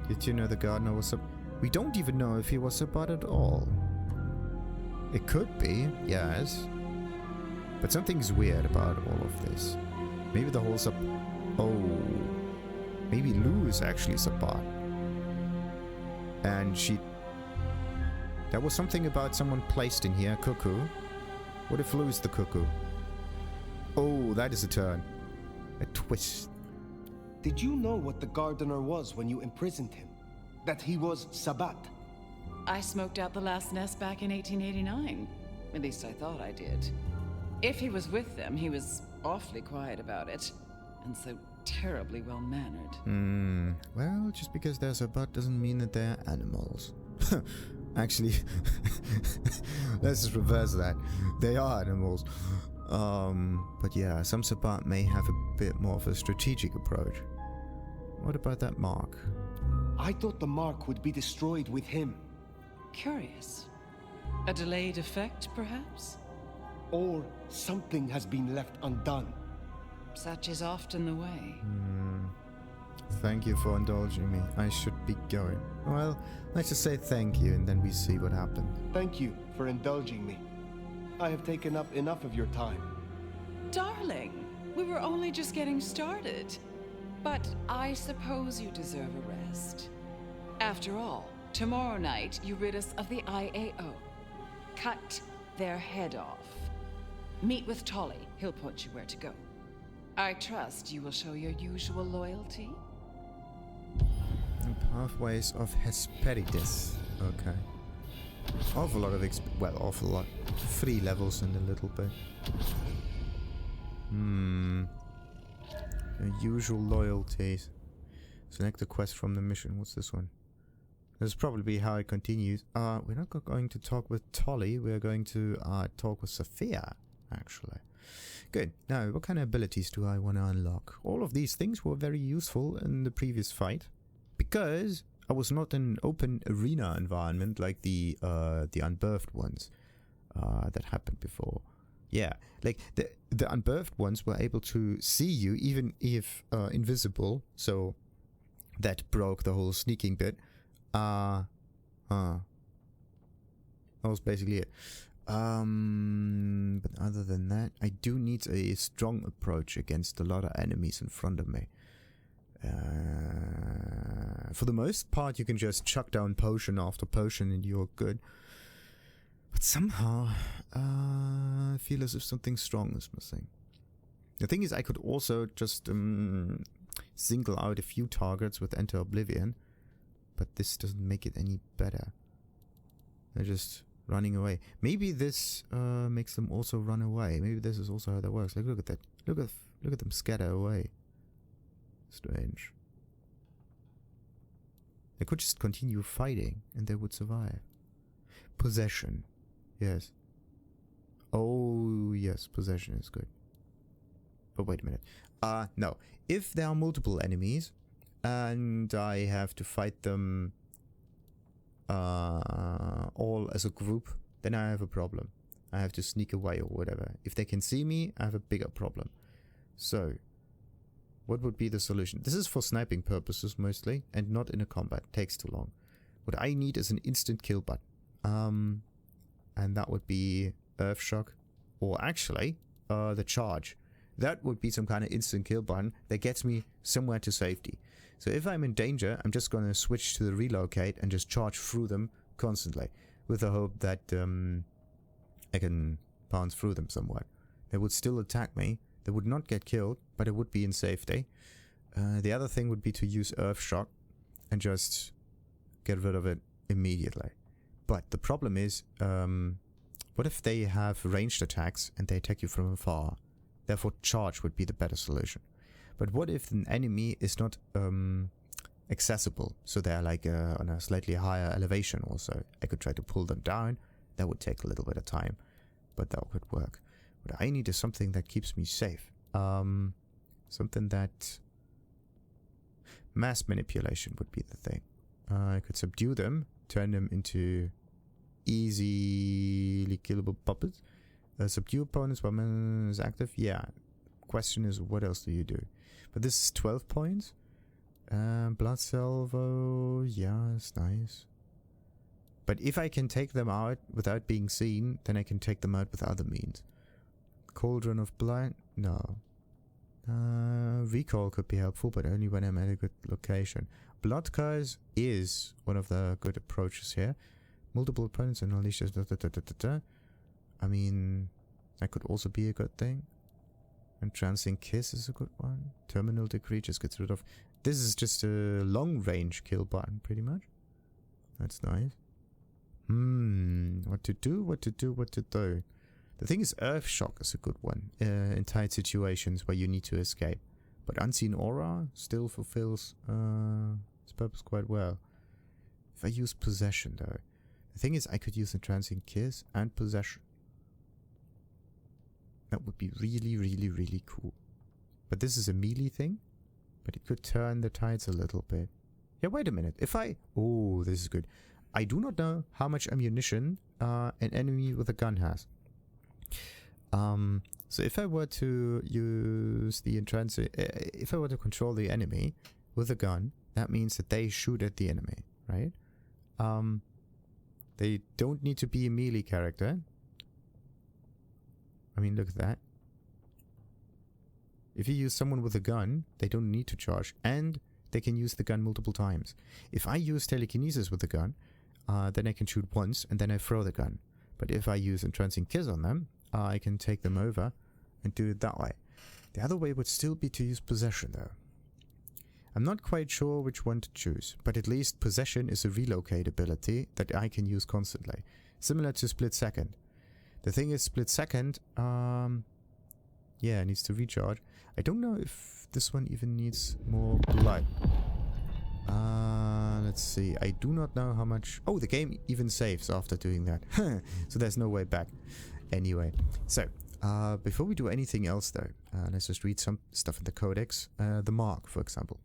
Did you know the gardener was we don't even know if he was Sabbat at all. It could be, yes. But something's weird about all of this. Maybe the whole maybe Lou is actually Sabbat. And there was something about someone placed in here, cuckoo. What if Lou's the cuckoo? Oh, that is a turn. A twist. Did you know what the gardener was when you imprisoned him? That he was Sabbat? I smoked out the last nest back in 1889. At least I thought I did. If he was with them, he was awfully quiet about it. And so terribly well-mannered. Well, just because they're Sabbat doesn't mean that they're animals. Actually, let's just reverse that. They are animals. But yeah, some Sabbat may have a bit more of a strategic approach. What about that Mark? I thought the Mark would be destroyed with him. Curious. A delayed effect, perhaps? Or something has been left undone. Such is often the way. Thank you for indulging me. I should be going. Well, let's just say thank you and then we see what happens. Thank you for indulging me. I have taken up enough of your time. Darling, we were only just getting started. But I suppose you deserve a rest. After all, tomorrow night you rid us of the IAO. Cut their head off. Meet with Tolly. He'll point you where to go. I trust you will show your usual loyalty. Pathways of Hesperides. Okay. Awful lot of awful lot. 3 levels and a little bit. Your usual loyalties. Select the quest from the mission. What's this one? This is probably how it continues. We're not going to talk with Tolly. We're going to talk with Safia, actually. Good. Now, what kind of abilities do I want to unlock? All of these things were very useful in the previous fight, because I was not in an open arena environment like the Unbirthed ones that happened before. Yeah, like the Unbirthed ones were able to see you even if invisible, so that broke the whole sneaking bit. That was basically it. But other than that, I do need a strong approach against a lot of enemies in front of me. For the most part, you can just chuck down potion after potion and you're good. But somehow, I feel as if something strong is missing. The thing is, I could also just single out a few targets with Enter Oblivion, but this doesn't make it any better. They're just running away. Maybe this makes them also run away. Maybe this is also how that works. Like, look at that. Look at them scatter away. Strange. They could just continue fighting and they would survive. Possession. Yes. Oh, yes, possession is good. But wait a minute. No. If there are multiple enemies and I have to fight them all as a group, then I have a problem. I have to sneak away or whatever. If they can see me, I have a bigger problem. So, what would be the solution? This is for sniping purposes mostly, and not in a combat. It takes too long. What I need is an instant kill button. And that would be Earthshock, or actually, the charge. That would be some kind of instant kill button that gets me somewhere to safety. So if I'm in danger, I'm just going to switch to the relocate and just charge through them constantly, with the hope that I can bounce through them somewhat. They would still attack me. They would not get killed, but it would be in safety. The other thing would be to use Earthshock and just get rid of it immediately. But the problem is, what if they have ranged attacks and they attack you from afar? Therefore, charge would be the better solution. But what if an enemy is not accessible? So they're like on a slightly higher elevation also. I could try to pull them down. That would take a little bit of time, but that would work. What I need is something that keeps me safe. Something that... Mass manipulation would be the thing. I could subdue them, turn them into easily killable puppets. Subdue opponents while man is active. Yeah. Question is, what else do you do? But this is 12 points. Blood salvo. Yeah, it's nice. But if I can take them out without being seen, then I can take them out with other means. Cauldron of Blood? No. Recall could be helpful, but only when I'm at a good location. Blood Curse is one of the good approaches here. Multiple opponents and unleash. I mean, that could also be a good thing. Entrancing Kiss is a good one. Terminal Decree just gets rid of... This is just a long-range kill button, pretty much. That's nice. What to do? The thing is, Earthshock is a good one in tight situations where you need to escape. But Unseen Aura still fulfills its purpose quite well. If I use Possession, though... The thing is, I could use Entrancing Kiss and Possession. That would be really, really, really cool. But this is a melee thing. But it could turn the tides a little bit. Yeah, wait a minute. If I... Oh, this is good. I do not know how much ammunition an enemy with a gun has. So if I were to use the if I were to control the enemy with a gun, that means that they shoot at the enemy, right? They don't need to be a melee character. I mean, look at that. If you use someone with a gun, they don't need to charge, and they can use the gun multiple times. If I use telekinesis with the gun, then I can shoot once, and then I throw the gun. But if I use Entrancing Kiss on them, I can take them over and do it that way. The other way would still be to use Possession, though. I'm not quite sure which one to choose, but at least Possession is a relocate ability that I can use constantly, similar to Split Second. The thing is, Split Second, yeah, it needs to recharge. I don't know if this one even needs more blood. Let's see. I do not know how much... Oh, the game even saves after doing that. So there's no way back. Anyway, so Before we do anything else, though, let's just read some stuff in the Codex. The mark, for example.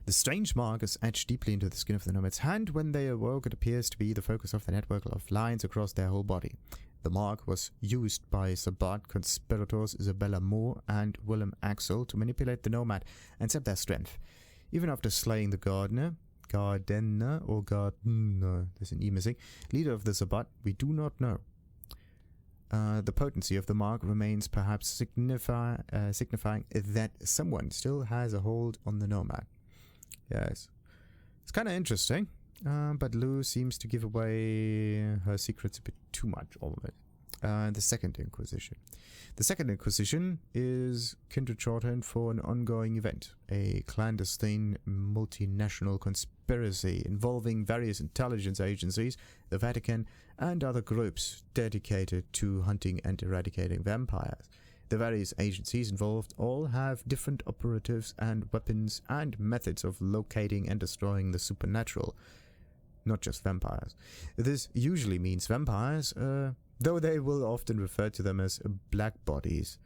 The strange mark is etched deeply into the skin of the nomad's hand. When they awoke, it appears to be the focus of the network of lines across their whole body. The mark was used by Sabbat conspirators Isabella Moore and Willem Axel to manipulate the nomad and sap their strength. Even after slaying the Gardener, there's an E missing, leader of the Sabbat, we do not know. The potency of the mark remains perhaps signifying that someone still has a hold on the nomad. Yes. It's kind of interesting, but Lou seems to give away her secrets a bit too much, all of it. The Second Inquisition. The Second Inquisition is kindred shorthand for an ongoing event, a clandestine multinational conspiracy involving various intelligence agencies, the Vatican, and other groups dedicated to hunting and eradicating vampires. The various agencies involved all have different operatives and weapons and methods of locating and destroying the supernatural, not just vampires. This usually means vampires, though they will often refer to them as black bodies.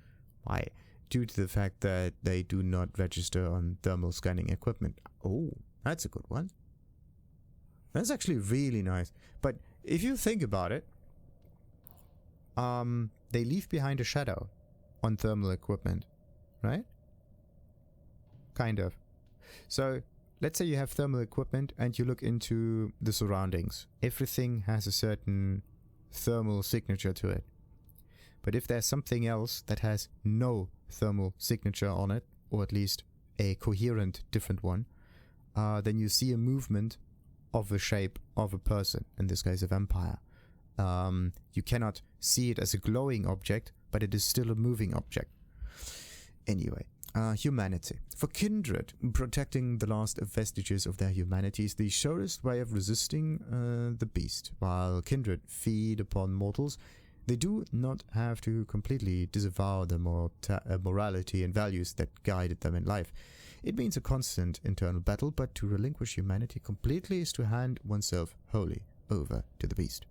Why? Due to the fact that they do not register on thermal scanning equipment. Oh, that's a good one. That's actually really nice. But if you think about it, they leave behind a shadow on thermal equipment, right? Kind of. So, let's say you have thermal equipment and you look into the surroundings. Everything has a certain thermal signature to it. But if there's something else that has no thermal signature on it, or at least a coherent different one, then you see a movement of the shape of a person, in this case a vampire. You cannot see it as a glowing object, but it is still a moving object. Anyway, humanity. For kindred, protecting the last vestiges of their humanity is the surest way of resisting the beast. While kindred feed upon mortals, they do not have to completely disavow the morality and values that guided them in life. It means a constant internal battle, but to relinquish humanity completely is to hand oneself wholly over to the beast.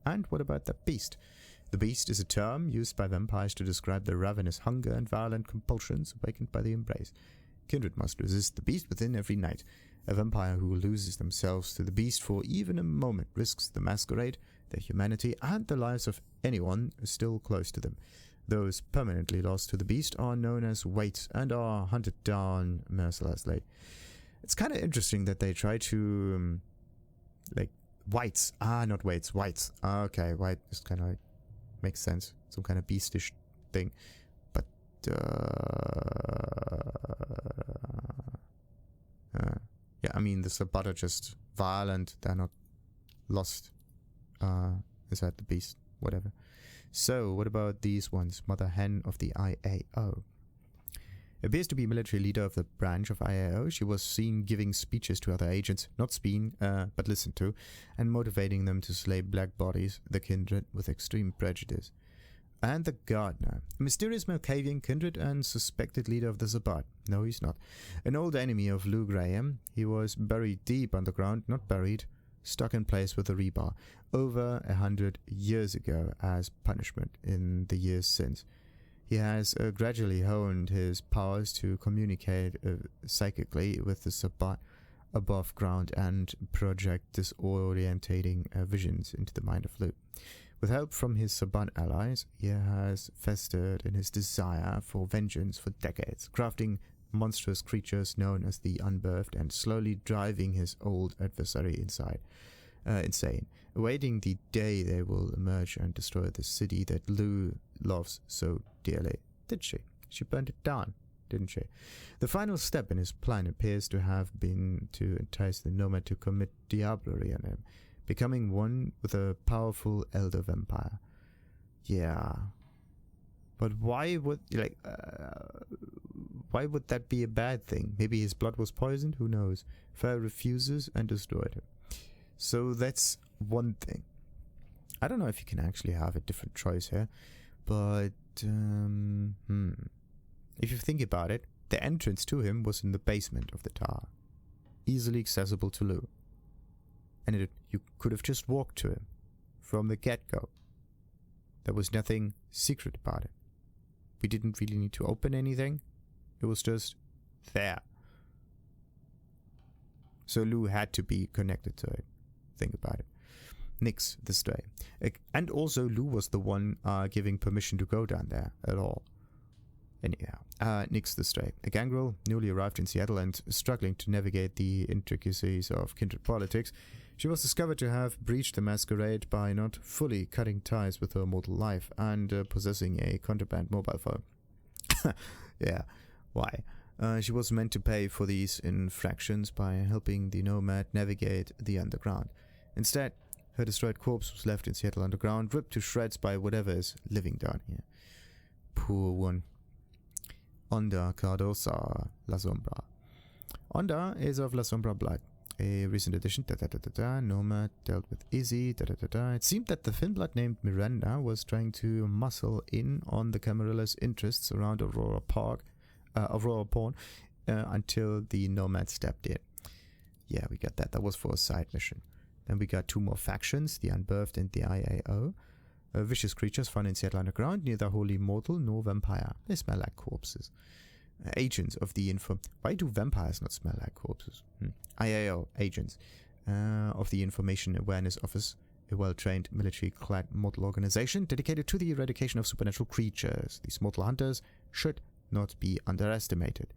And what about the beast? The beast is a term used by vampires to describe the ravenous hunger and violent compulsions awakened by the embrace. Kindred must resist the beast within every night. A vampire who loses themselves to the beast for even a moment risks the masquerade, their humanity, and the lives of anyone still close to them. Those permanently lost to the beast are known as waits and are hunted down mercilessly. It's kind of interesting that they try to, whites. Not waits, whites. Okay, white is kind of makes sense. Some kind of beastish thing. But, yeah, I mean, the Sabbat are just violent. They're not lost inside the beast. Whatever. So, what about these ones? Mother Hen of the IAO. Appears to be military leader of the branch of IAO. She was seen giving speeches to other agents, not seen, but listened to, and motivating them to slay black bodies, the kindred, with extreme prejudice. And the Gardener, a mysterious malkavian kindred and suspected leader of the Sabbat. No, he's not. An old enemy of Lou Graham. He was buried deep underground, not buried, stuck in place with a rebar, over 100 years ago as punishment in the years since. He has gradually honed his powers to communicate psychically with the Sabbat above ground and project disorientating visions into the mind of Lou. With help from his Sabbat allies, he has festered in his desire for vengeance for decades, crafting monstrous creatures known as the Unbirthed and slowly driving his old adversary insane, awaiting the day they will emerge and destroy the city that Lou loves so dearly. Did she? She burned it down, didn't she? The final step in his plan appears to have been to entice the nomad to commit diablerie on him, becoming one with a powerful elder vampire. Yeah. But why would that be a bad thing? Maybe his blood was poisoned? Who knows? Fire refuses and destroyed him. So that's one thing. I don't know if you can actually have a different choice here, but if you think about it, the entrance to him was in the basement of the tower, easily accessible to Lou, and you could have just walked to him from the get-go. There was nothing secret about it. We didn't really need to open anything. It was just there. So Lou had to be connected to it. Think about it. Nix the Stray. And also Lou was the one giving permission to go down there at all. Anyhow, Nix the Stray. A gangrel, newly arrived in Seattle and struggling to navigate the intricacies of kindred politics, she was discovered to have breached the masquerade by not fully cutting ties with her mortal life and possessing a contraband mobile phone. Yeah, why? She was meant to pay for these infractions by helping the Nomad navigate the underground. Instead, her destroyed corpse was left in Seattle underground, ripped to shreds by whatever is living down here. Poor one. Onda Cardosa La Sombra. Onda is of La Sombra blood. A recent addition, Nomad dealt with Izzy, It seemed that the thin blood named Miranda was trying to muscle in on the Camarilla's interests around Aurora Pawn until the Nomad stepped in. Yeah, we got that. That was for a side mission. Then we got two more factions, the Unbirthed and the IAO. Vicious creatures found in Seattle underground, neither wholly mortal nor vampire. They smell like corpses. Agents of the Why do vampires not smell like corpses? IAO, agents of the Information Awareness Office, a well-trained military-clad mortal organization dedicated to the eradication of supernatural creatures. These mortal hunters should not be underestimated.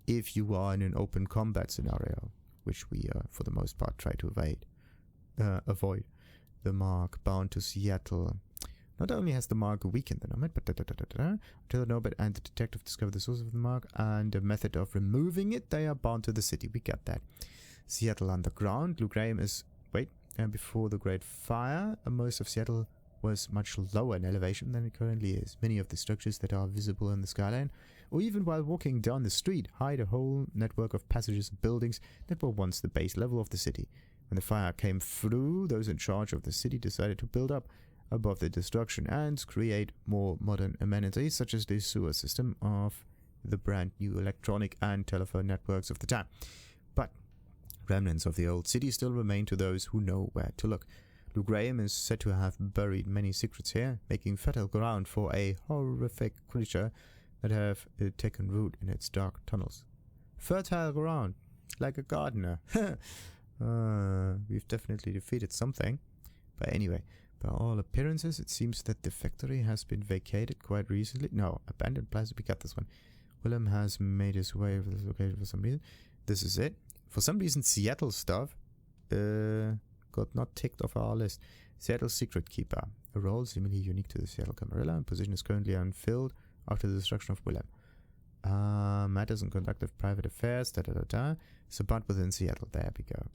If you are in an open combat scenario, which we for the most part try to avoid. The Mark bound to Seattle. Not only has the Mark weakened the Nomad, but until the Nomad and the detective discover the source of the Mark and a method of removing it, they are bound to the city. We get that. Seattle underground. Lou Graham is before the Great Fire, most of Seattle was much lower in elevation than it currently is. Many of the structures that are visible in the skyline, or even while walking down the street, hide a whole network of passages and buildings that were once the base level of the city. When the fire came through, those in charge of the city decided to build up above the destruction and create more modern amenities, such as the sewer system of the brand new electronic and telephone networks of the time. But remnants of the old city still remain to those who know where to look. Lou Graham is said to have buried many secrets here, making fertile ground for a horrific creature that have taken root in its dark tunnels. Fertile ground, like a gardener. We've definitely defeated something. But anyway, by all appearances, it seems that the factory has been vacated quite recently. No, abandoned plaza, we got this one. Willem has made his way over this location for some reason. This is it. For some reason, Seattle stuff got not ticked off our list. Seattle Secret Keeper. A role seemingly unique to the Seattle Camarilla. Position is currently unfilled after the destruction of Willem. Matters and conduct of private affairs. Sabbat within Seattle. There we go.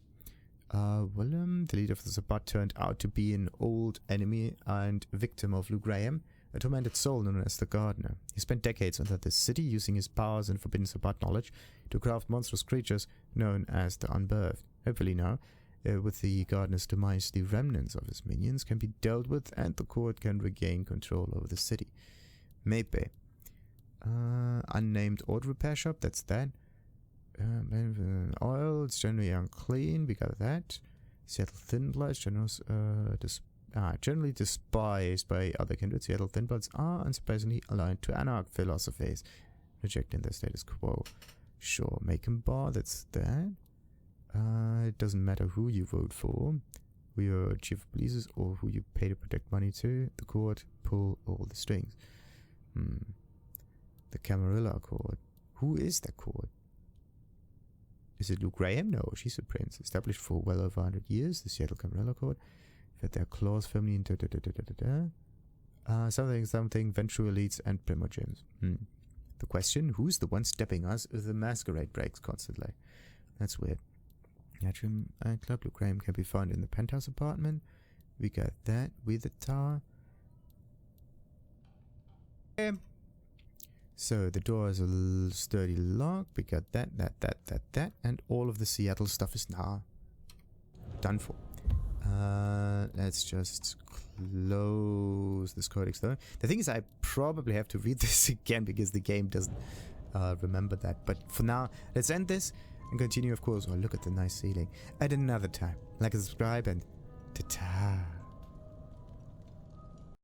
Willem, the leader of the Sabbat, turned out to be an old enemy and victim of Lou Graham, a tormented soul known as the Gardener. He spent decades under the city, using his powers and forbidden Sabbat knowledge to craft monstrous creatures known as the Unbirthed. Hopefully now, with the Gardener's demise, the remnants of his minions can be dealt with and the court can regain control over the city. Maybe. Unnamed auto repair shop, that's that. Oil, it's generally unclean, we got that. Seattle Thinbloods, generally despised by other kindred. Seattle Thinbloods are unsurprisingly aligned to anarch philosophies, rejecting the status quo. Sure, Macon Bar, that's that. It doesn't matter who you vote for, who your chief of police is, or who you pay to protect money to. The court pull all the strings. The Camarilla Court. Who is that court? Is it Lou Graham? No, she's a prince. Established for well over 100 years, the Seattle Camarilla Court. That their claws firmly into something, venture elites and primogems. The question, who's the one stepping us if the masquerade breaks constantly? That's weird. Atrium Club, Lou Graham can be found in the penthouse apartment. We got that with the tower. So the door is a sturdy lock. We got that, and all of the Seattle stuff is now done for. Let's just close this codex though. The thing is, I probably have to read this again because the game doesn't remember that. But for now, let's end this and continue, of course. Oh, look at the nice ceiling. At another time. Like and subscribe, and ta-ta.